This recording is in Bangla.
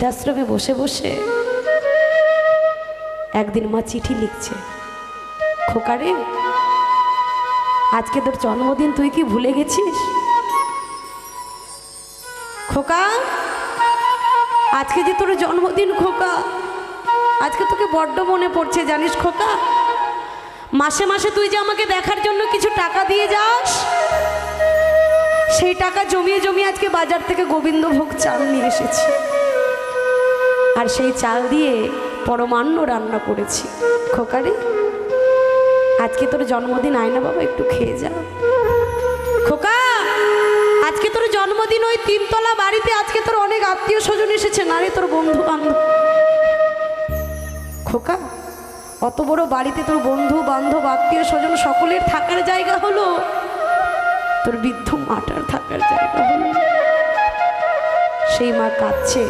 বৃদ্ধাশ্রমে বসে বসে একদিন মা চিঠি লিখছে, খোকারে আজকে তোর জন্মদিন, তুই কি ভুলে গেছিস? খোকা আজকে যে তোর জন্মদিন, খোকা আজকে তোকে বড্ড মনে পড়ছে জানিস খোকা। মাসে মাসে তুই যে আমাকে দেখার জন্য কিছু টাকা দিয়ে যাস, সেই টাকা জমিয়ে জমিয়ে আজকে বাজার থেকে গোবিন্দভোগ চাল নিয়ে এসেছি, আর সেই চাল দিয়ে পরমান্ন রান্না করেছি। খোকারে আজকে তোর জন্মদিন, আয় না বাবা একটু খেয়ে যা। খোকা আজকে তোর জন্মদিন, ওই 3 তলা বাড়িতে আজকে তোর অনেক আত্মীয় স্বজন এসেছে, না রে তোর বন্ধু বান্ধব। খোকা অত বড় বাড়িতে তোর বন্ধু বান্ধব আত্মীয় স্বজন সকলের থাকার জায়গা হলো, তোর বৃদ্ধ মাটার থাকার জায়গা হলো। সেই মা কাঁদছে,